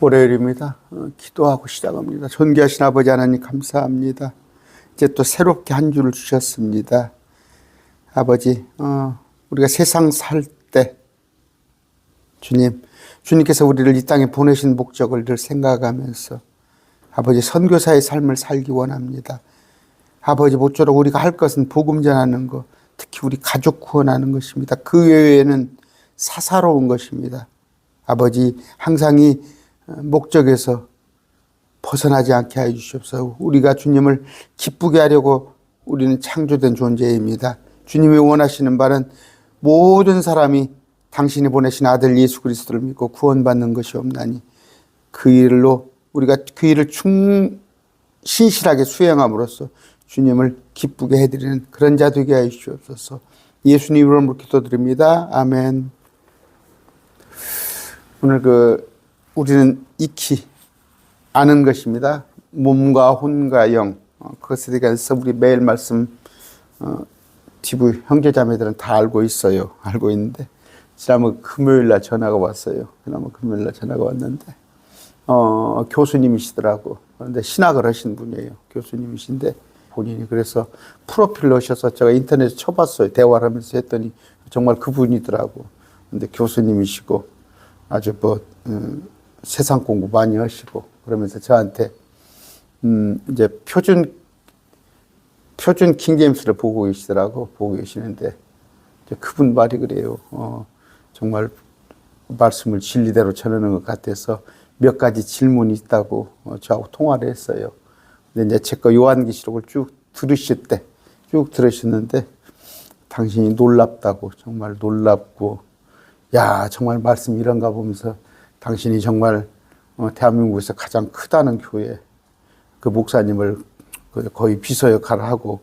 월요일입니다. 기도하고 시작합니다. 존귀하신 아버지 하나님 감사합니다. 이제 또 새롭게 한 주를 주셨습니다. 아버지, 우리가 세상 살 때 주님께서 우리를 이 땅에 보내신 목적을 늘 생각하면서 아버지 선교사의 삶을 살기 원합니다. 아버지 모쪼록 우리가 할 것은 복음 전하는 것, 특히 우리 가족 구원하는 것입니다. 그 외에는 사사로운 것입니다. 아버지 항상 이 목적에서 벗어나지 않게 해 주시옵소서. 우리가 주님을 기쁘게 하려고 우리는 창조된 존재입니다. 주님이 원하시는 바는 모든 사람이 당신이 보내신 아들 예수 그리스도를 믿고 구원받는 것이 없나니 그 일로 우리가 그 일을 신실하게 수행함으로써 주님을 기쁘게 해드리는 그런 자 되게 하여 주시옵소서. 예수님 이름으로 기도드립니다. 아멘. 오늘 우리는 익히 아는 것입니다. 몸과 혼과 영. 그것에 대해서 우리 매일 말씀 TV 형제자매들은 다 알고 있어요. 알고 있는데 지난번 금요일 날 전화가 왔어요. 지난번 금요일 날 전화가 왔는데 교수님이시더라고. 그런데 신학을 하신 분이에요. 교수님이신데 본인이 그래서 프로필 넣으셔서 제가 인터넷에 쳐봤어요. 대화를 하면서 했더니 정말 그분이더라고. 근데 교수님이시고 아주 세상 공부 많이 하시고 그러면서 저한테 이제 표준 킹제임스를 보고 계시더라고. 보고 계시는데 그분 말이 그래요. 정말 말씀을 진리대로 전하는 것 같아서 몇 가지 질문이 있다고 저하고 통화를 했어요. 근데 이제 제 거 요한계시록을 쭉 들으셨는데 당신이 놀랍다고, 정말 놀랍고, 야, 정말 말씀이 이런가 보면서 당신이 정말 대한민국에서 가장 크다는 교회 그 목사님을 거의 비서 역할을 하고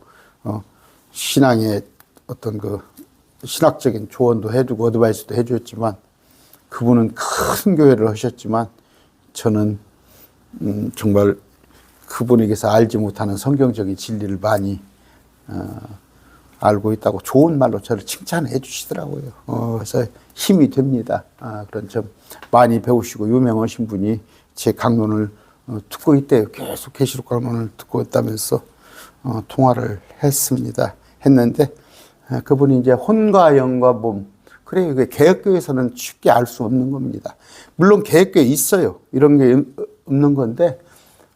신앙의 어떤 신학적인 조언도 해주고 어드바이스도 해줬지만 그분은 큰 교회를 하셨지만 저는 정말 그분에게서 알지 못하는 성경적인 진리를 많이 알고 있다고 좋은 말로 저를 칭찬해 주시더라고요. 그래서 힘이 됩니다. 그런 점 많이 배우시고 유명하신 분이 제 강론을 듣고 있대요. 계속 계시록 강론을 듣고 있다면서 통화를 했는데 그분이 이제 혼과 영과 몸. 그래요. 개혁교회에서는 쉽게 알 수 없는 겁니다. 물론 개혁교회 있어요. 이런 게 없는 건데,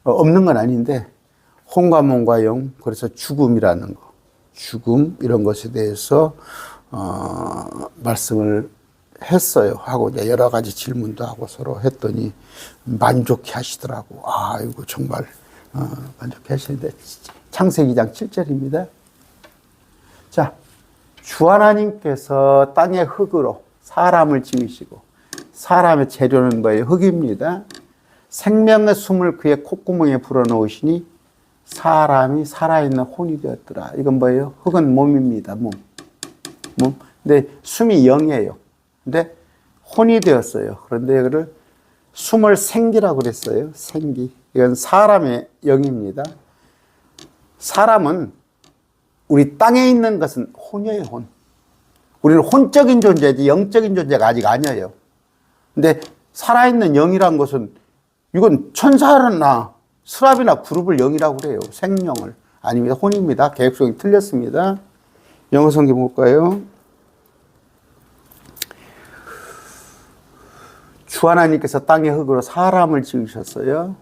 없는 건 아닌데, 혼과 몸과 영, 그래서 죽음이라는 거, 죽음, 이런 것에 대해서, 말씀을 했어요. 하고, 이제 여러 가지 질문도 하고 서로 했더니, 만족해 하시더라고. 이거 정말, 만족해 하시는데, 창세기 2장 7절입니다. 자, 주 하나님께서 땅의 흙으로 사람을 지으시고 사람의 재료는 뭐예요? 흙입니다. 생명의 숨을 그의 콧구멍에 불어넣으시니 사람이 살아있는 혼이 되었더라. 이건 뭐예요? 흙은 몸입니다. 몸. 근데 숨이 영이에요. 근데 혼이 되었어요. 그런데 이거를 숨을 생기라고 그랬어요. 생기. 이건 사람의 영입니다. 사람은 우리 땅에 있는 것은 혼이에요, 혼. 우리는 혼적인 존재지 영적인 존재가 아직 아니에요. 근데 살아있는 영이란 것은 이건 천사나 스랍이나 그룹을 영이라고 그래요. 생명을. 아닙니다. 혼입니다. 개혁성이 틀렸습니다. 영어 성경 볼까요? 주 하나님께서 땅의 흙으로 사람을 지으셨어요.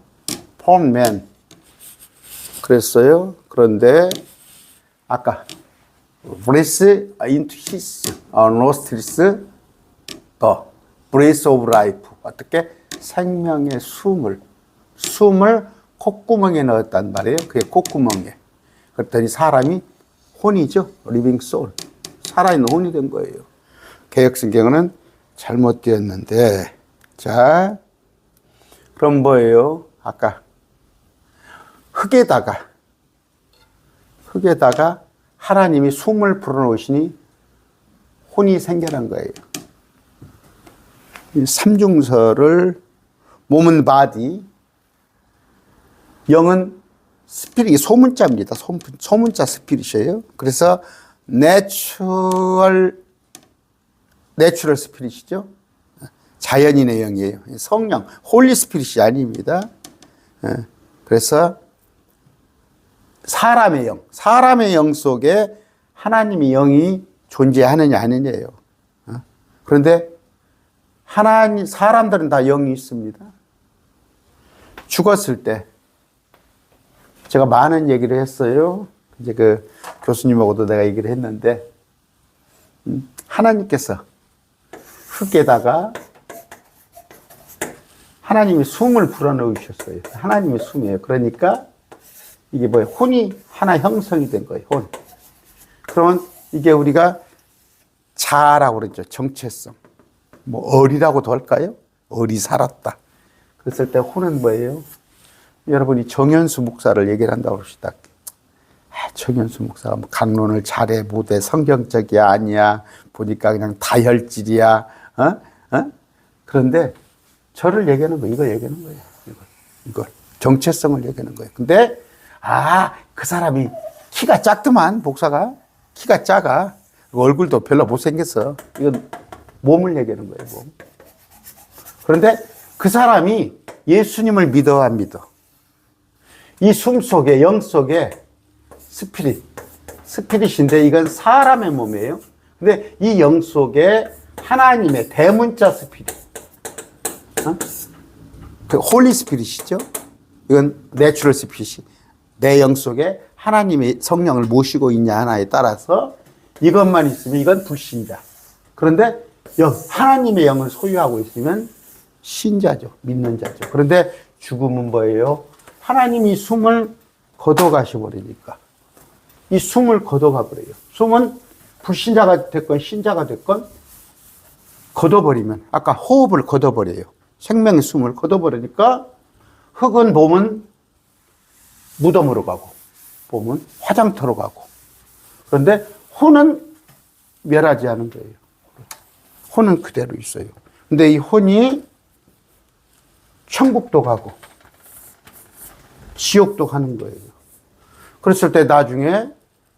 Form man. 그랬어요. 그런데 아까 breathe into his nostrils the breath of life. 어떻게? 생명의 숨을 콧구멍에 넣었단 말이에요. 그게 콧구멍에. 그랬더니 사람이 혼이죠. living soul. 살아있는 혼이 된 거예요. 개혁성경은 잘못되었는데, 자, 그럼 뭐예요? 아까 흙에다가 하나님이 숨을 불어넣으시니 혼이 생겨난 거예요. 삼중설을 몸은 바디, 영은 스피릿, 소문자입니다. 소문자 스피릿이에요. 그래서 내추럴 스피릿이죠. 자연인의 영이에요. 성령, 홀리 스피릿이 아닙니다. 그래서 사람의 영 속에 하나님의 영이 존재하느냐 아니냐예요. 그런데 사람들은 다 영이 있습니다. 죽었을 때 제가 많은 얘기를 했어요. 이제 그 교수님하고도 내가 얘기를 했는데 하나님께서 흙에다가 하나님이 숨을 불어넣으셨어요. 하나님의 숨이에요. 그러니까 이게 뭐예요? 혼이 하나 형성이 된 거예요. 혼. 그러면 이게 우리가 자라고 그러죠. 정체성. 뭐 어리라고도 할까요? 어리 살았다. 그랬을 때 혼은 뭐예요? 여러분이 정현수 목사를 얘기를 한다고 합시다. 정현수 목사가 뭐 강론을 잘해 못해 성경적이야 아니야 보니까 그냥 다혈질이야. 그런데 저를 얘기하는 거예요. 이걸 얘기하는 거예요. 이걸 정체성을 얘기하는 거예요. 근데 그 사람이 키가 작더만 목사가 키가 작아. 얼굴도 별로 못생겼어. 이건 몸을 얘기하는 거예요. 몸. 그런데 그 사람이 예수님을 믿어 안 믿어? 이 숨 속에 영 속에 스피릿인데 이건 사람의 몸이에요. 근데 이 영 속에 하나님의 대문자 스피릿, 그 홀리 스피릿이죠. 이건 내추럴 스피릿이 내 영 속에 하나님의 성령을 모시고 있냐 하나에 따라서 이것만 있으면 이건 불신자. 그런데 하나님의 영을 소유하고 있으면 신자죠. 믿는 자죠. 그런데 죽음은 뭐예요? 하나님이 숨을 걷어가셔 버리니까 이 숨을 걷어가 버려요. 숨은 불신자가 됐건 신자가 됐건 걷어버리면 아까 호흡을 걷어버려요. 생명의 숨을 걷어버리니까 흙은 몸은 무덤으로 가고 몸은 화장터로 가고 그런데 혼은 멸하지 않은 거예요. 혼은 그대로 있어요. 근데 이 혼이 천국도 가고 지옥도 가는 거예요. 그랬을 때 나중에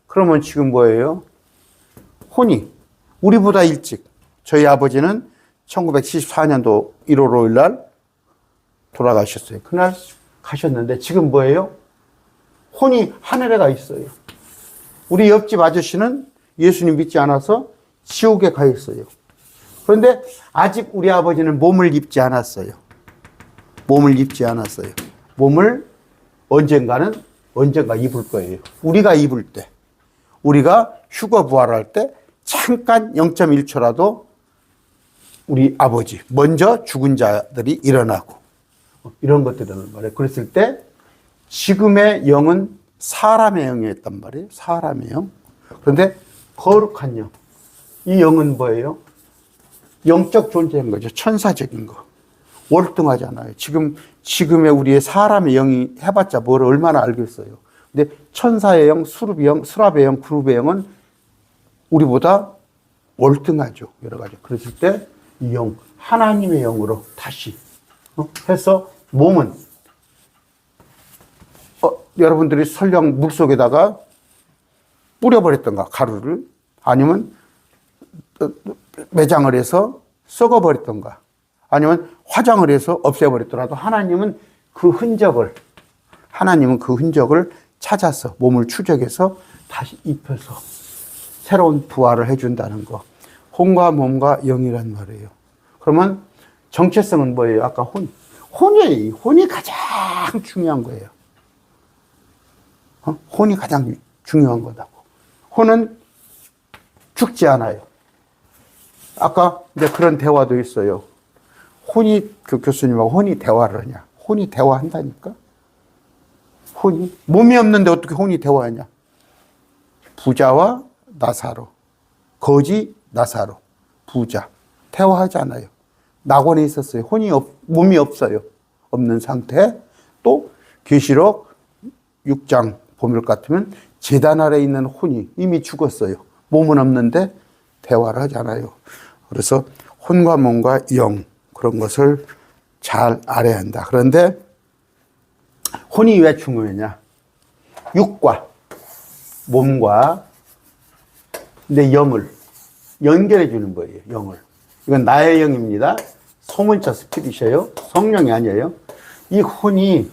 그러면 지금 뭐예요? 혼이 우리보다 일찍 저희 아버지는 1974년도 1월 5일 날 돌아가셨어요. 그날 가셨는데 지금 뭐예요? 혼이 하늘에 가 있어요. 우리 옆집 아저씨는 예수님 믿지 않아서 지옥에 가 있어요. 그런데 아직 우리 아버지는 몸을 입지 않았어요. 몸을 입지 않았어요. 몸을 언젠가 입을 거예요. 우리가 입을 때, 우리가 휴거 부활할 때 잠깐 0.1초라도 우리 아버지, 먼저 죽은 자들이 일어나고 이런 것들은 말이에요. 그랬을 때 지금의 영은 사람의 영이었단 말이에요. 사람의 영. 그런데 거룩한 영. 이 영은 뭐예요? 영적 존재인 거죠. 천사적인 거. 월등하잖아요. 지금의 우리의 사람의 영이 해봤자 뭘 얼마나 알겠어요. 근데 천사의 영, 수랍의 영, 그룹의 영은 우리보다 월등하죠. 여러 가지. 그랬을 때 이 영, 하나님의 영으로 다시 해서 몸은 여러분들이 설령 물속에다가 뿌려버렸던가 가루를 아니면 매장을 해서 썩어버렸던가 아니면 화장을 해서 없애버렸더라도 하나님은 그 흔적을 찾아서 몸을 추적해서 다시 입혀서 새로운 부활을 해준다는 거. 혼과 몸과 영이란 말이에요. 그러면 정체성은 뭐예요? 아까 혼이 가장 중요한 거예요. 혼이 가장 중요한 거다고. 혼은 죽지 않아요. 아까 이제 그런 대화도 있어요. 그 교수님하고 혼이 대화를 하냐? 혼이 대화한다니까? 몸이 없는데 어떻게 혼이 대화하냐? 부자와 나사로, 거지 나사로, 부자. 대화하잖아요. 낙원에 있었어요. 몸이 없어요. 없는 상태. 또 계시록 6장 보물 같으면 제단 아래 있는 혼이 이미 죽었어요. 몸은 없는데 대화를 하잖아요. 그래서 혼과 몸과 영 그런 것을 잘 알아야 한다. 그런데 혼이 왜 중요하냐? 육과 몸과 내 영을 연결해 주는 거예요. 영을. 이건 나의 영입니다. 소문자 스피릿이에요. 성령이 아니에요. 이 혼이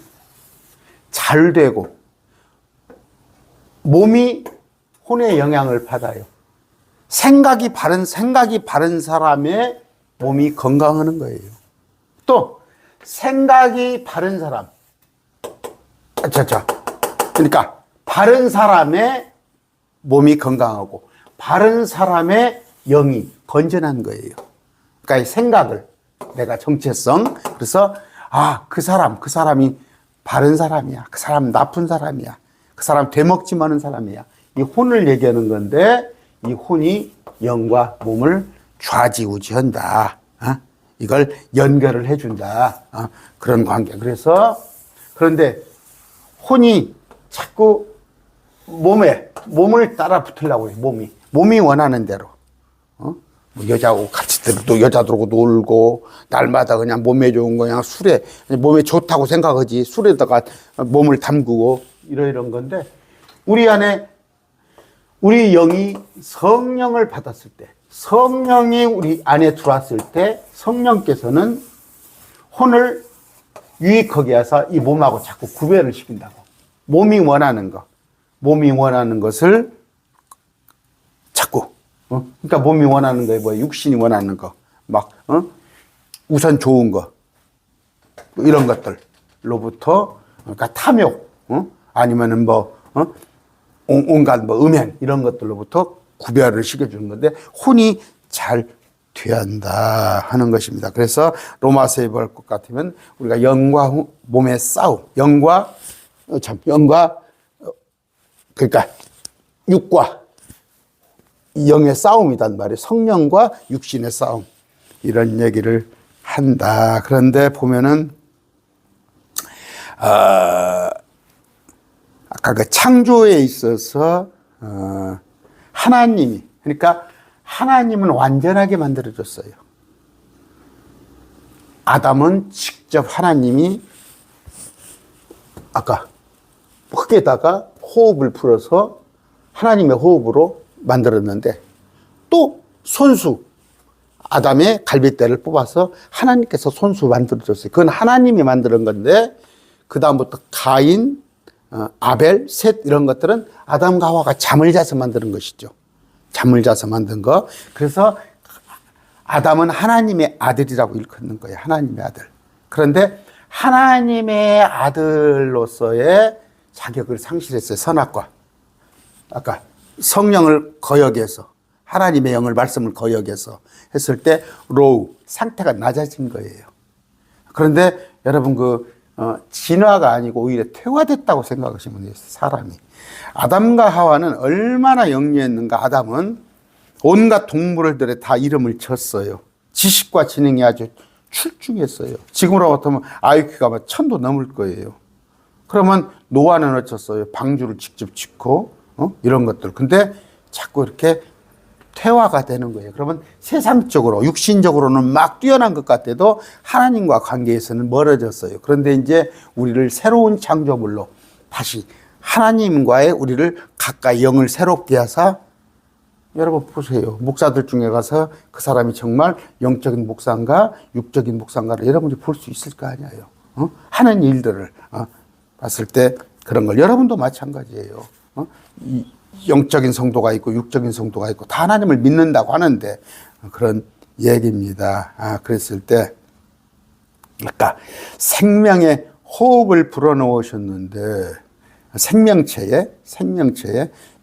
잘 되고 몸이 혼의 영향을 받아요. 생각이 바른 사람의 몸이 건강하는 거예요. 또 생각이 바른 사람, 그러니까 바른 사람의 몸이 건강하고 바른 사람의 영이 건전한 거예요. 그러니까 이 생각을 내가 정체성, 그래서 그 사람이 바른 사람이야. 그 사람 나쁜 사람이야. 그 사람 되먹지 마는 사람이야. 이 혼을 얘기하는 건데 이 혼이 영과 몸을 좌지우지한다. 이걸 연결을 해준다. 그런 관계. 그런데 혼이 자꾸 몸을 따라 붙으려고 해요. 몸이 원하는 대로. 뭐 여자하고 같이 또 여자들하고 놀고, 날마다 그냥 몸에 좋은 거 그냥 술에, 몸에 좋다고 생각하지. 술에다가 몸을 담그고, 이런 건데, 우리 안에, 우리 영이 성령을 받았을 때, 성령이 우리 안에 들어왔을 때, 성령께서는 혼을 유익하게 해서 이 몸하고 자꾸 구별을 시킨다고. 몸이 원하는 것을 자꾸, 그러니까 몸이 원하는 거에 뭐 육신이 원하는 거, 우선 좋은 거, 이런 것들로부터, 그러니까 탐욕, 아니면은 온갖 음행, 이런 것들로부터 구별을 시켜주는 건데, 혼이 잘 돼야 한다 하는 것입니다. 그래서 로마서에 볼 것 같으면 우리가 영과 몸의 싸움, 그러니까 육과 영의 싸움이단 말이에요. 성령과 육신의 싸움, 이런 얘기를 한다. 그런데 보면은 아까 그 창조에 있어서 하나님이, 그러니까 하나님은 완전하게 만들어줬어요. 아담은 직접 하나님이 아까 흙에다가 호흡을 풀어서 하나님의 호흡으로 만들었는데, 또 손수, 아담의 갈빗대를 뽑아서 하나님께서 손수 만들어줬어요. 그건 하나님이 만드는 건데, 그 다음부터 가인, 아벨, 셋, 이런 것들은 아담과 하와가 잠을 자서 만드는 것이죠. 잠을 자서 만든 거. 그래서 아담은 하나님의 아들이라고 일컫는 거예요. 하나님의 아들. 그런데 하나님의 아들로서의 자격을 상실했어요. 선악과. 아까 성령을 거역해서, 하나님의 영을, 말씀을 거역해서 했을 때 로우, 상태가 낮아진 거예요. 그런데 여러분 진화가 아니고 오히려 퇴화됐다고 생각하시면 돼요. 사람이. 아담과 하와는 얼마나 영리했는가. 아담은 온갖 동물들에 다 이름을 졌어요. 지식과 지능이 아주 출중했어요. 지금으로 같으면 IQ가 1000도 넘을 거예요. 그러면 노아는 어쩌어요? 방주를 직접 짓고 이런 것들. 근데 자꾸 이렇게 퇴화가 되는 거예요. 그러면 세상적으로, 육신적으로는 막 뛰어난 것 같아도 하나님과 관계에서는 멀어졌어요. 그런데 이제 우리를 새로운 창조물로 다시 하나님과의 우리를 가까이 영을 새롭게 하사, 여러분 보세요. 목사들 중에 가서 그 사람이 정말 영적인 목사인가 육적인 목사인가를 여러분이 볼 수 있을 거 아니에요. 하는 일들을 봤을 때 그런 걸, 여러분도 마찬가지예요. 이 영적인 성도가 있고 육적인 성도가 있고 다 하나님을 믿는다고 하는데 그런 얘기입니다. 그랬을 때, 그러니까 생명의 호흡을 불어넣으셨는데, 생명체에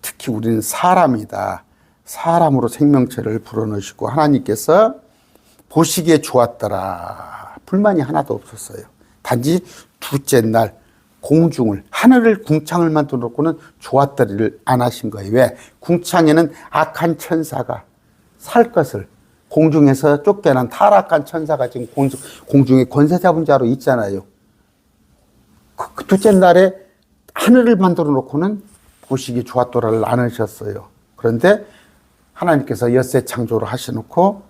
특히 우리는 사람이다. 사람으로 생명체를 불어넣으시고 하나님께서 보시기에 좋았더라. 불만이 하나도 없었어요. 단지 둘째 날 공중을, 하늘을, 궁창을 만들어 놓고는 좋았더리를 안 하신 거예요. 왜? 궁창에는 악한 천사가 살 것을, 공중에서 쫓겨난 타락한 천사가 지금 공중에 권세 잡은 자로 있잖아요. 그 둘째 날에 하늘을 만들어 놓고는 보시기 좋았더라를 안 하셨어요. 그런데 하나님께서 엿새 창조를 하셔놓고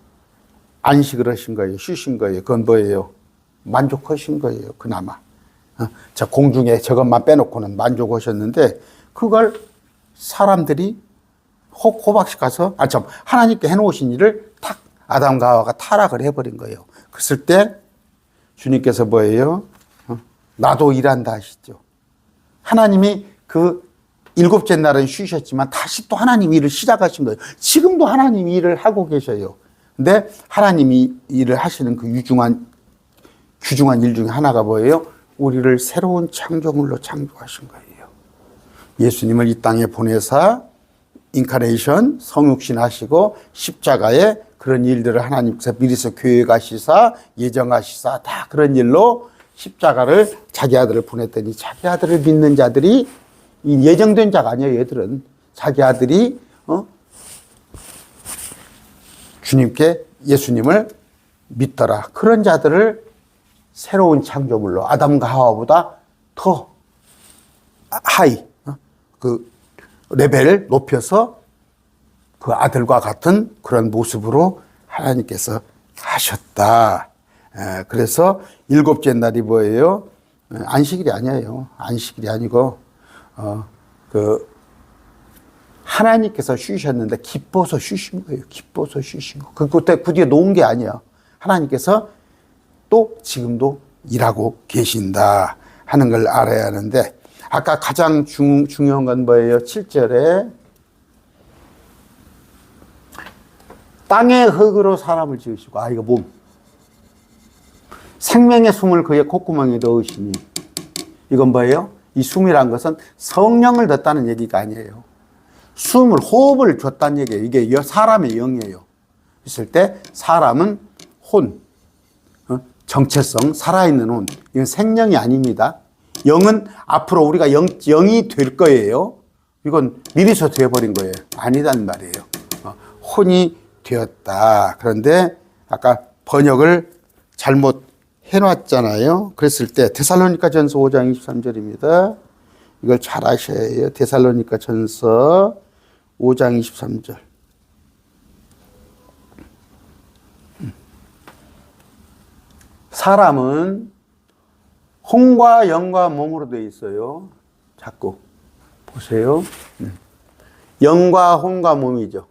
안식을 하신 거예요. 쉬신 거예요. 그건 뭐예요? 만족하신 거예요. 그나마. 저 공중에 저것만 빼놓고는 만족하셨는데, 그걸 사람들이 호박씩 가서, 하나님께 해놓으신 일을 탁 아담과 하와가 타락을 해버린 거예요. 그랬을 때 주님께서 뭐예요? 나도 일한다 하시죠. 하나님이 그 일곱째 날은 쉬셨지만 다시 또 하나님 일을 시작하신 거예요. 지금도 하나님 일을 하고 계셔요. 근데 하나님이 일을 하시는 그 귀중한 일 중에 하나가 뭐예요? 우리를 새로운 창조물로 창조하신 거예요. 예수님을 이 땅에 보내사 인카네이션, 성육신 하시고 십자가에 그런 일들을 하나님께서 미리서 계획하시사 예정하시사 다 그런 일로 십자가를 자기 아들을 보냈더니 자기 아들을 믿는 자들이 이 예정된 자가 아니에요. 얘들은 자기 아들이 주님께 예수님을 믿더라. 그런 자들을 새로운 창조물로 아담과 하와보다 더 하이 그 레벨을 높여서 그 아들과 같은 그런 모습으로 하나님께서 하셨다. 그래서 일곱째 날이 뭐예요? 안식일이 아니에요. 안식일이 아니고 그 하나님께서 쉬셨는데 기뻐서 쉬신 거예요. 기뻐서 쉬신 거. 그때 그 뒤에 놓은 게 아니에요. 하나님께서 또 지금도 일하고 계신다 하는 걸 알아야 하는데 아까 가장 중요한 건 뭐예요? 7절에 땅의 흙으로 사람을 지으시고 이거 몸 생명의 숨을 그의 콧구멍에 넣으시니 이건 뭐예요? 이 숨이란 것은 성령을 넣었다는 얘기가 아니에요. 숨을 호흡을 줬다는 얘기예요. 이게 사람의 영이에요. 있을 때 사람은 혼 정체성 살아있는 혼 이건 생명이 아닙니다. 영은 앞으로 우리가 영이 될 거예요. 이건 미리서 되어버린 거예요. 아니단 말이에요. 혼이 되었다. 그런데 아까 번역을 잘못 해놨잖아요. 그랬을 때 데살로니가 전서 5장 23절입니다. 이걸 잘 아셔야 해요. 데살로니가 전서 5장 23절. 사람은 혼과 영과 몸으로 되어 있어요. 자꾸 보세요. 영과 혼과 몸이죠.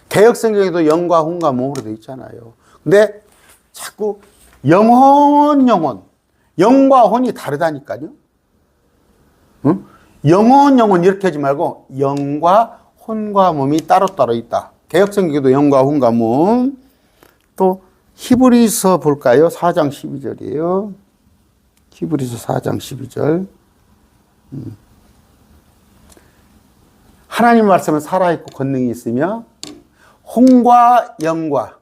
개역성경에도 영과 혼과 몸으로 되어 있잖아요. 근데 자꾸 영과 혼이 다르다니까요. 응? 영혼 이렇게 하지 말고 영과 혼과 몸이 따로따로 있다. 개역성경에도 영과 혼과 몸. 또 히브리서 볼까요? 4장 12절이에요. 히브리서 4장 12절. 하나님 말씀은 살아있고 권능이 있으며 혼과 영과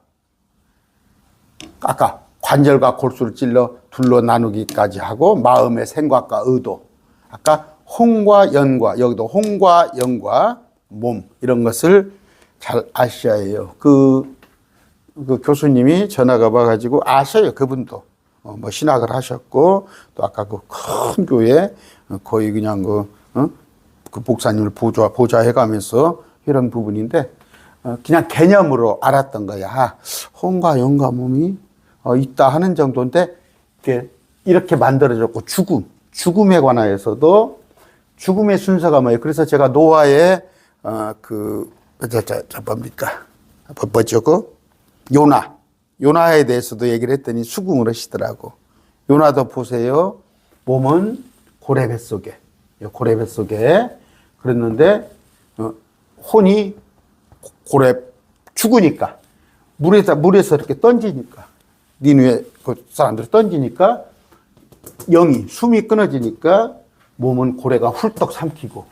아까 관절과 골수를 찔러 둘로 나누기까지 하고 마음의 생각과 의도 아까 혼과 영과 여기도 혼과 영과 몸 이런 것을 잘 아셔야 해요. 그 교수님이 전화가 와가지고 아셔요. 그분도 뭐 신학을 하셨고 또 아까 그 큰 교회 거의 그냥 그 목사님을 보좌해가면서 이런 부분인데 그냥 개념으로 알았던 거야. 혼과 영과 몸이 있다 하는 정도인데 이렇게 만들어졌고 죽음에 관하여서도 죽음의 순서가 뭐예요? 그래서 제가 노아의 뭡니까? 뭐죠? 요나에 대해서도 얘기를 했더니 수긍을 하시더라고. 요나도 보세요. 몸은 고래뱃 속에 그랬는데 혼이 고래 죽으니까 물에서 이렇게 던지니까 니누의 그 사람들이 던지니까 숨이 끊어지니까 몸은 고래가 훌떡 삼키고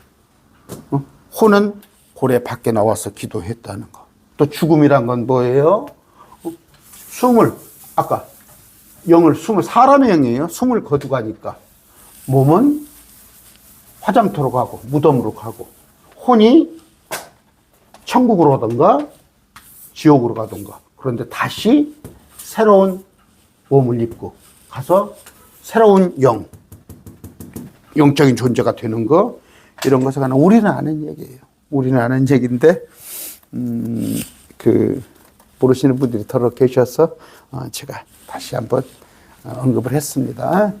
혼은 고래 밖에 나와서 기도했다는 거. 또 죽음이란 건 뭐예요? 아까 사람의 영이에요. 숨을 거두가니까 몸은 화장터로 가고 무덤으로 가고 혼이 천국으로 가든가 지옥으로 가든가 그런데 다시 새로운 몸을 입고 가서 새로운 영적인 존재가 되는 거 이런 것을 우리는 아는 얘기예요. 우리는 아는 얘기인데 모르시는 분들이 더러 계셔서 제가 다시 한번 언급을 했습니다.